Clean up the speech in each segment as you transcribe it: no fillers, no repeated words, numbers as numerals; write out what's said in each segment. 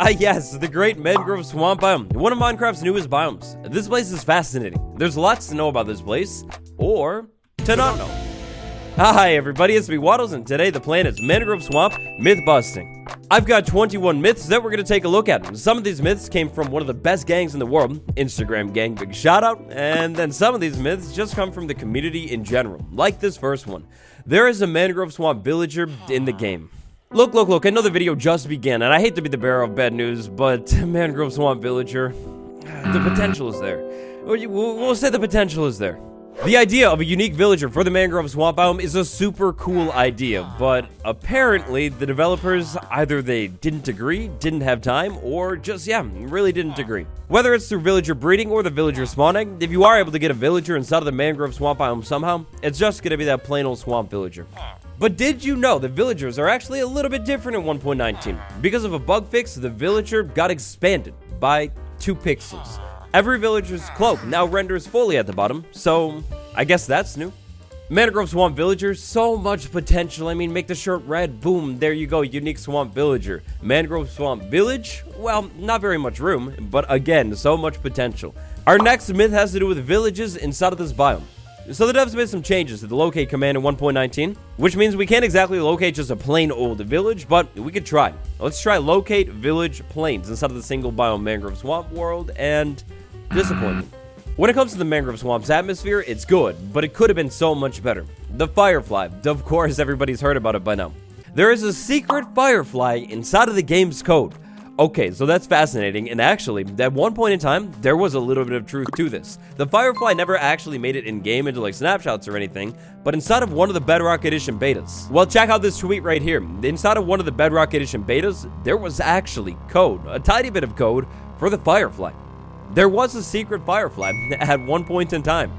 Yes, the great mangrove swamp biome, one of Minecraft's newest biomes. This place is fascinating. There's lots to know about this place, or to not know. Hi everybody, it's me Waddles, and today the plan is Mangrove Swamp Myth Busting. I've got 21 myths that we're going to take a look at. Some of these myths came from one of the best gangs in the world, Instagram gang, big shout out, and then some of these myths just come from the community in general, like this first one. There is a mangrove swamp villager in the game. Look, I know the video just began, and I hate to be the bearer of bad news, but mangrove swamp villager, the potential is there. We'll say the potential is there. The idea of a unique villager for the mangrove swamp biome is a super cool idea, but apparently the developers, either they didn't agree, didn't have time, or just, really didn't agree. Whether it's through villager breeding or the villager spawning, if you are able to get a villager inside of the mangrove swamp biome somehow, it's just gonna be that plain old swamp villager. But did you know the villagers are actually a little bit different in 1.19? Because of a bug fix, the villager got expanded by 2 pixels. Every villager's cloak now renders fully at the bottom, so I guess that's new. Mangrove Swamp Villager, so much potential. I mean, make the shirt red, boom, there you go, unique swamp villager. Mangrove Swamp Village, well, not very much room, but again, so much potential. Our next myth has to do with villages inside of this biome. So the devs made some changes to the locate command in 1.19, which means we can't exactly locate just a plain old village, but we could try. Let's try locate village plains inside of the single biome mangrove swamp world, and disappointment. When it comes to the mangrove swamp's atmosphere, it's good, but it could have been so much better. The firefly, of course everybody's heard about it by now. There is a secret firefly inside of the game's code. Okay, so that's fascinating, and actually, at one point in time, there was a little bit of truth to this. The Firefly never actually made it in-game into like snapshots or anything, but inside of one of the Bedrock Edition betas. Well, check out this tweet right here. Inside of one of the Bedrock Edition betas, there was actually code, a tiny bit of code, for the Firefly. There was a secret Firefly at one point in time.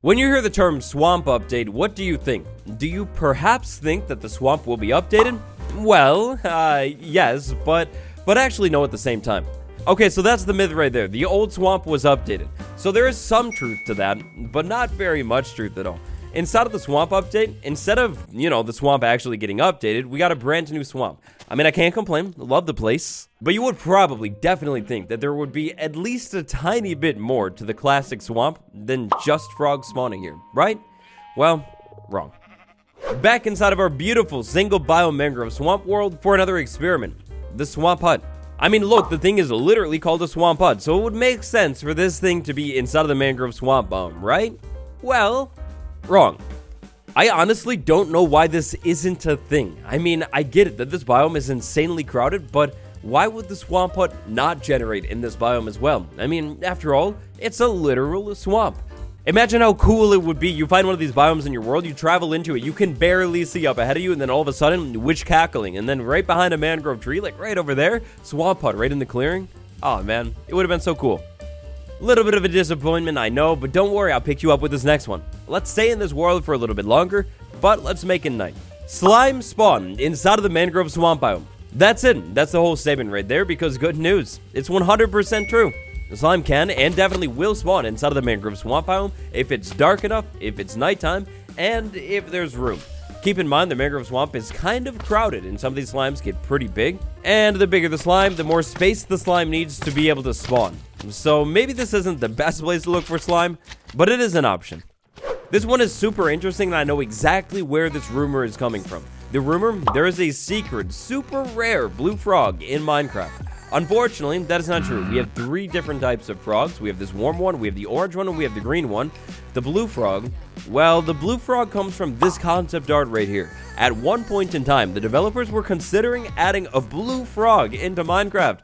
When you hear the term swamp update, what do you think? Do you perhaps think that the swamp will be updated? Well, yes, but actually no at the same time. Okay, so that's the myth right there. The old swamp was updated. So there is some truth to that, but not very much truth at all. Inside of the swamp update, instead of, the swamp actually getting updated, we got a brand new swamp. I mean, I can't complain. Love the place. But you would probably definitely think that there would be at least a tiny bit more to the classic swamp than just frogs spawning here, right? Well, wrong. Back inside of our beautiful single biome mangrove swamp world for another experiment, the swamp hut. I mean, look, the thing is literally called a swamp hut, so it would make sense for this thing to be inside of the mangrove swamp biome, right? Well, wrong. I honestly don't know why this isn't a thing. I mean, I get it that this biome is insanely crowded, but why would the swamp hut not generate in this biome as well? I mean, after all, it's a literal swamp. Imagine how cool it would be. You find one of these biomes in your world, you travel into it, you can barely see up ahead of you, and then all of a sudden, witch cackling, and then right behind a mangrove tree, like right over there, swamp hut right in the clearing. Oh man, it would have been so cool. Little bit of a disappointment, I know, but don't worry, I'll pick you up with this next one. Let's stay in this world for a little bit longer, but let's make it night. Slime spawn inside of the mangrove swamp biome. That's it. That's the whole statement right there, because good news. It's 100% true. The slime can and definitely will spawn inside of the mangrove swamp biome if it's dark enough, if it's nighttime, and if there's room. Keep in mind the mangrove swamp is kind of crowded and some of these slimes get pretty big. And the bigger the slime, the more space the slime needs to be able to spawn. So maybe this isn't the best place to look for slime, but it is an option. This one is super interesting and I know exactly where this rumor is coming from. The rumor, there is a secret, super rare blue frog in Minecraft. Unfortunately, that is not true. We have 3 different types of frogs. We have this warm one, we have the orange one, and we have the green one. The blue frog, well, the blue frog comes from this concept art right here. At one point in time, the developers were considering adding a blue frog into Minecraft.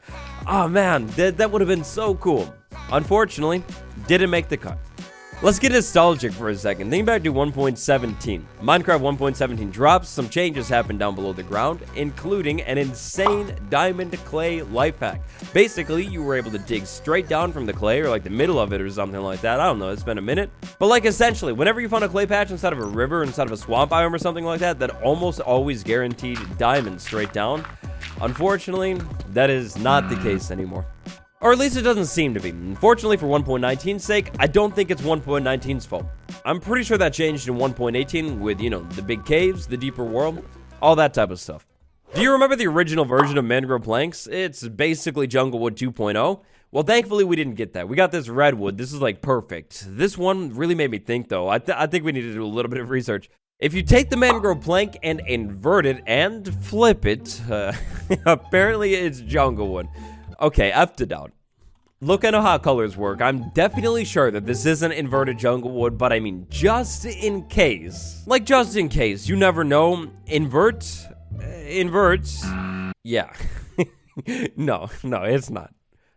Oh man, that would have been so cool. Unfortunately, didn't make the cut. Let's get nostalgic for a second. Think back to 1.17. Minecraft 1.17 drops, some changes happened down below the ground, including an insane diamond clay life hack. Basically, you were able to dig straight down from the clay, or like the middle of it or something like that. I don't know, it's been a minute. But like essentially, whenever you found a clay patch inside of a river, inside of a swamp biome or something like that, that almost always guaranteed diamonds straight down. Unfortunately, that is not the case anymore. Or at least it doesn't seem to be. Unfortunately for 1.19's sake, I don't think it's 1.19's fault. I'm pretty sure that changed in 1.18 with, the big caves, the deeper world, all that type of stuff. Do you remember the original version of mangrove planks? It's basically Junglewood 2.0. Well, thankfully we didn't get that. We got this redwood. This is like perfect. This one really made me think though. I think we need to do a little bit of research. If you take the mangrove plank and invert it and flip it, apparently it's Junglewood. Okay, F to doubt. Look, I know how colors work. I'm definitely sure that this isn't inverted Junglewood, but I mean, just in case. Like, just in case. You never know. Inverts. Yeah. No, it's not.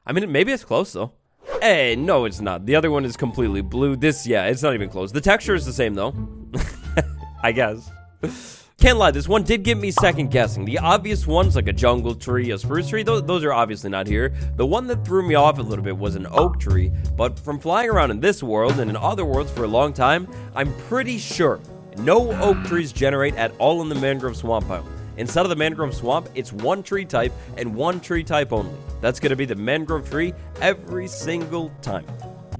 I mean, maybe it's close, though. Hey, no, it's not. The other one is completely blue. This, yeah, it's not even close. The texture is the same, though. I guess. Can't lie, this one did get me second guessing. The obvious ones, like a jungle tree, a spruce tree, those are obviously not here. The one that threw me off a little bit was an oak tree, but from flying around in this world and in other worlds for a long time, I'm pretty sure no oak trees generate at all in the mangrove swamp biome. Instead of the mangrove swamp, it's one tree type and one tree type only. That's going to be the mangrove tree every single time.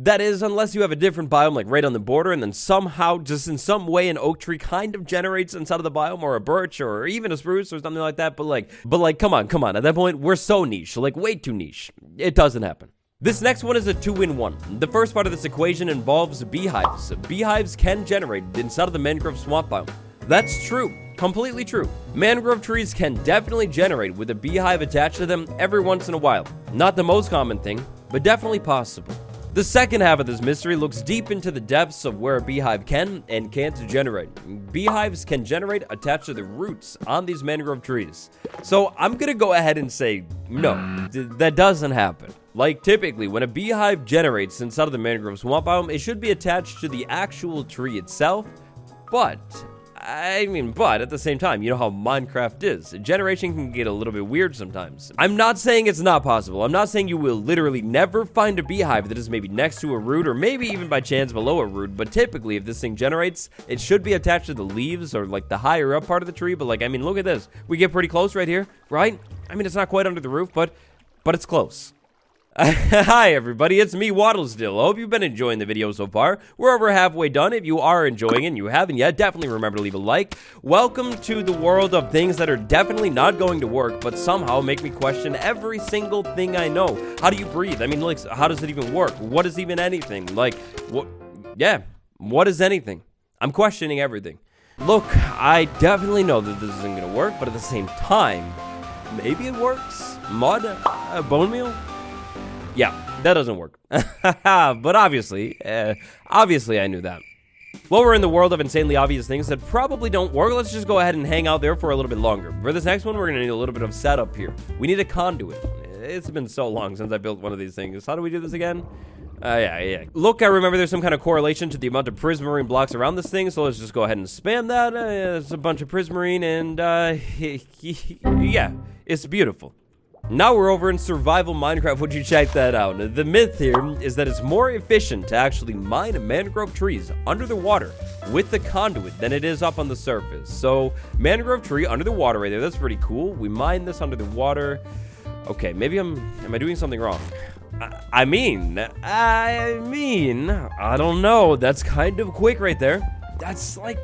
That is, unless you have a different biome like right on the border, and then somehow, just in some way, an oak tree kind of generates inside of the biome, or a birch, or even a spruce, or something like that. But like, come on. At that point, we're so niche, like way too niche. It doesn't happen. This next one is a 2-in-1. The first part of this equation involves beehives. Beehives can generate inside of the mangrove swamp biome. That's true. Completely true. Mangrove trees can definitely generate with a beehive attached to them every once in a while. Not the most common thing, but definitely possible. The second half of this mystery looks deep into the depths of where a beehive can and can't generate. Beehives can generate attached to the roots on these mangrove trees. So I'm gonna go ahead and say no, that doesn't happen. Like typically, when a beehive generates inside of the mangrove swamp biome, it should be attached to the actual tree itself, but at the same time, you know how Minecraft is. Generation can get a little bit weird sometimes. I'm not saying it's not possible. I'm not saying you will literally never find a beehive that is maybe next to a root or maybe even by chance below a root, but typically if this thing generates, it should be attached to the leaves or like the higher up part of the tree. But like, I mean, look at this. We get pretty close right here, right? I mean, it's not quite under the roof, but it's close. Hi everybody, it's me, Waddle still. I hope you've been enjoying the video so far. We're over halfway done. If you are enjoying it and you haven't yet, definitely remember to leave a like. Welcome to the world of things that are definitely not going to work, but somehow make me question every single thing I know. How do you breathe? I mean, like, how does it even work? What is even anything? Like, what? Yeah, what is anything? I'm questioning everything. Look, I definitely know that this isn't going to work, but at the same time, maybe it works. Mud? Bone meal? Yeah, that doesn't work. But obviously I knew that. Well, we're in the world of insanely obvious things that probably don't work. Let's just go ahead and hang out there for a little bit longer. For this next one, we're going to need a little bit of setup here. We need a conduit. It's been so long since I built one of these things. How do we do this again? Yeah. Look, I remember there's some kind of correlation to the amount of prismarine blocks around this thing, so let's just go ahead and spam that. It's a bunch of prismarine, and yeah, it's beautiful. Now we're over in survival Minecraft. Would you check that out? The myth here is that it's more efficient to actually mine mangrove trees under the water with the conduit than it is up on the surface. So mangrove tree under the water right there. That's pretty cool. We mine this under the water. Okay, maybe am I doing something wrong? I mean, I don't know. That's kind of quick right there. That's like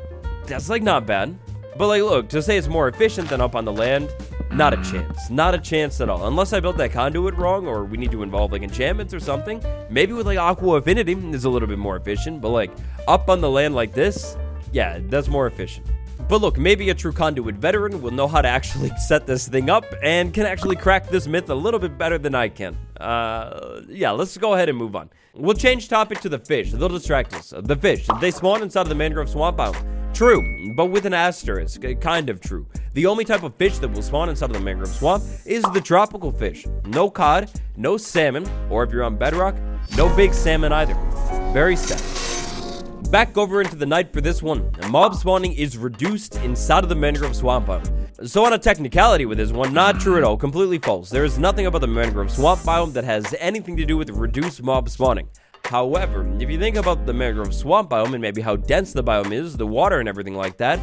not bad. But like, look, to say it's more efficient than up on the land, not a chance. Not a chance at all. Unless I built that conduit wrong, or we need to involve like enchantments or something. Maybe with like aqua affinity is a little bit more efficient, but like up on the land like this, yeah, that's more efficient. But look, maybe a true conduit veteran will know how to actually set this thing up and can actually crack this myth a little bit better than I can. Yeah, let's go ahead and move on. We'll change topic to the fish. They'll distract us. The fish, they spawn inside of the mangrove swamp biome. True, but with an asterisk, kind of true. The only type of fish that will spawn inside of the mangrove swamp is the tropical fish. No cod, no salmon, or if you're on bedrock, no big salmon either. Very sad. Back over into the night for this one. Mob spawning is reduced inside of the mangrove swamp biome. So on a technicality with this one, not true at all, completely false. There is nothing about the mangrove swamp biome that has anything to do with reduced mob spawning. However, if you think about the mangrove swamp biome and maybe how dense the biome is, the water and everything like that,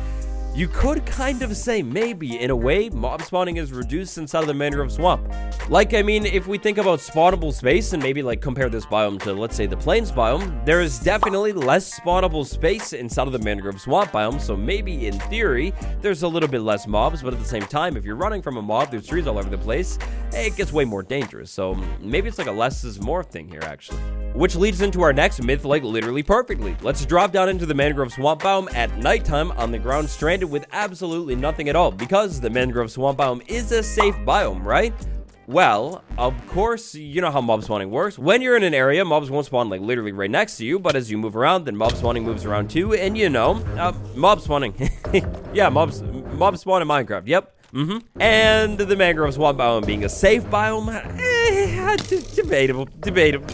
You could kind of say maybe, in a way, mob spawning is reduced inside of the mangrove swamp. Like, I mean, if we think about spawnable space and maybe like compare this biome to, let's say, the plains biome, there is definitely less spawnable space inside of the mangrove swamp biome, so maybe in theory, there's a little bit less mobs, but at the same time, if you're running from a mob, there's trees all over the place, it gets way more dangerous, so maybe it's like a less is more thing here, actually. Which leads into our next myth, like literally perfectly. Let's drop down into the mangrove swamp biome at nighttime on the ground stranded with absolutely nothing at all, because the mangrove swamp biome is a safe biome, right? Well, of course, you know how mob spawning works. When you're in an area, mobs won't spawn like literally right next to you, but as you move around, then mob spawning moves around too, and you know, mob spawning. Yeah, mob spawn in Minecraft, yep. And the mangrove swamp biome being a safe biome, debatable.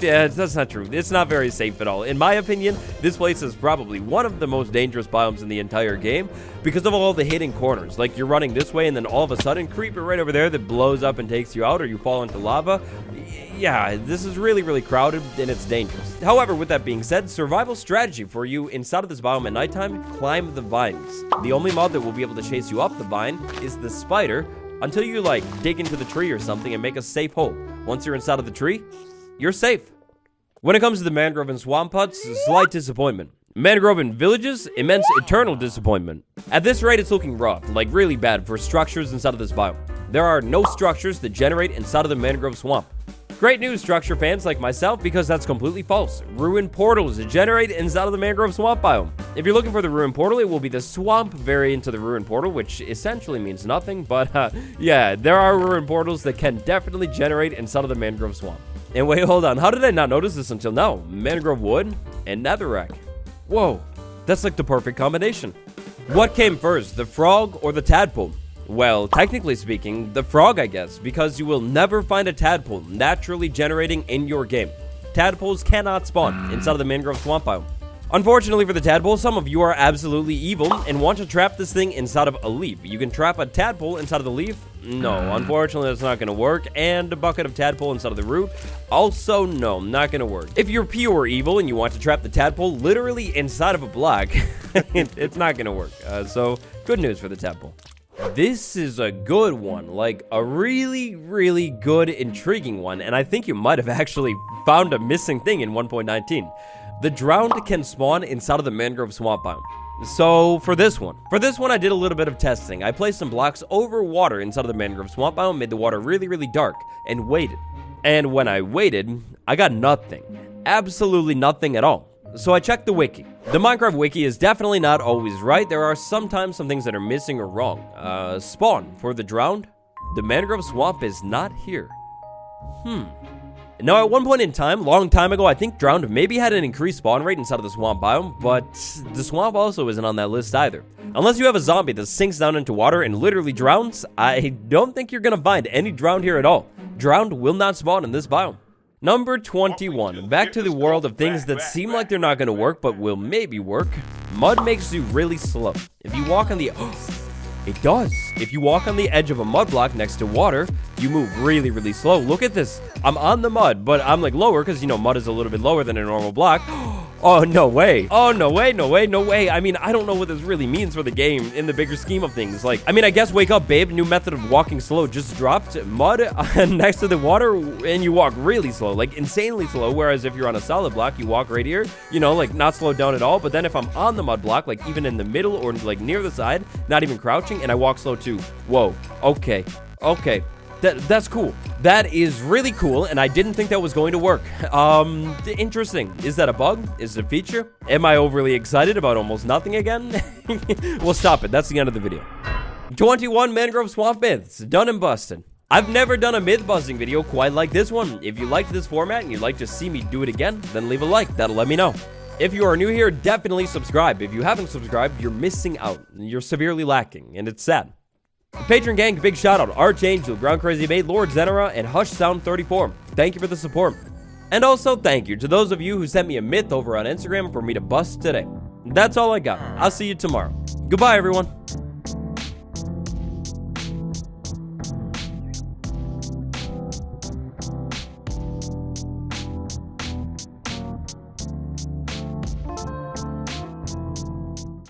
Yeah, that's not true. It's not very safe at all. In my opinion, this place is probably one of the most dangerous biomes in the entire game because of all the hidden corners. Like, you're running this way and then all of a sudden, creeper right over there that blows up and takes you out, or you fall into lava. Yeah, this is really, really crowded and it's dangerous. However, with that being said, survival strategy for you inside of this biome at nighttime, climb the vines. The only mob that will be able to chase you up the vine is the spider until you like dig into the tree or something and make a safe hole. Once you're inside of the tree, you're safe. When it comes to the mangrove and swamp huts, slight disappointment. Mangrove and villages, immense eternal disappointment. At this rate, it's looking rough, like really bad for structures inside of this biome. There are no structures that generate inside of the mangrove swamp. Great news, structure fans like myself, because that's completely false. Ruined portals generate inside of the mangrove swamp biome. If you're looking for the ruined portal, it will be the swamp variant to the ruined portal, which essentially means nothing, but yeah, there are ruined portals that can definitely generate inside of the mangrove swamp. And wait, hold on, how did I not notice this until now? Mangrove wood and netherrack. Whoa, that's like the perfect combination. What came first, the frog or the tadpole? Well, technically speaking, the frog, I guess, because you will never find a tadpole naturally generating in your game. Tadpoles cannot spawn inside of the mangrove swamp biome. Unfortunately for the tadpole, some of you are absolutely evil and want to trap this thing inside of a leaf. You can trap a tadpole inside of the leaf? No, unfortunately that's not going to work. And a bucket of tadpole inside of the root? Also, no, not going to work. If you're pure evil and you want to trap the tadpole literally inside of a block, it's not going to work. So, good news for the tadpole. This is a good one, like a really, really good, intriguing one, and I think you might have actually found a missing thing in 1.19. The drowned can spawn inside of the mangrove swamp biome. So for this one I did a little bit of testing. I placed some blocks over water inside of the mangrove swamp biome, made the water really, really dark, and waited. And when I waited, I got nothing. Absolutely nothing at all. So I checked the wiki. The Minecraft wiki is definitely not always right. There are sometimes some things that are missing or wrong. Spawn for the drowned. The mangrove swamp is not here. Now, at one point in time, long time ago, I think drowned maybe had an increased spawn rate inside of the swamp biome, but the swamp also isn't on that list either. Unless you have a zombie that sinks down into water and literally drowns, I don't think you're gonna find any drowned here at all. Drowned will not spawn in this biome. Number 21, back to the world of things that seem like they're not going to work, but will maybe work. Mud makes you really slow. If you walk on the... it does. If you walk on the edge of a mud block next to water, you move really, really slow. Look at this. I'm on the mud, but I'm like lower because, you know, mud is a little bit lower than a normal block. Oh, no way. Oh, no way, no way, no way. I mean, I don't know what this really means for the game in the bigger scheme of things. Like, I mean, I guess wake up, babe. New method of walking slow just dropped. Mud next to the water, and you walk really slow, like insanely slow. Whereas if you're on a solid block, you walk right here, you know, like not slowed down at all. But then if I'm on the mud block, like even in the middle or like near the side, not even crouching, and I walk slow too. Whoa. Okay. Okay. That's cool. That is really cool, and I didn't think that was going to work. Interesting. Is that a bug? Is it a feature? Am I overly excited about almost nothing again? Well, stop it. That's the end of the video. 21 mangrove swamp myths. Done and busted. I've never done a myth busting video quite like this one. If you liked this format and you'd like to see me do it again, then leave a like. That'll let me know. If you are new here, definitely subscribe. If you haven't subscribed, you're missing out. You're severely lacking, and it's sad. Patron gang, big shout out Archangel, Ground Crazy Bait, Lord Zenera, and Hush Sound 34. Thank you for the support. And also thank you to those of you who sent me a myth over on Instagram for me to bust today. That's all I got. I'll see you tomorrow. Goodbye, everyone.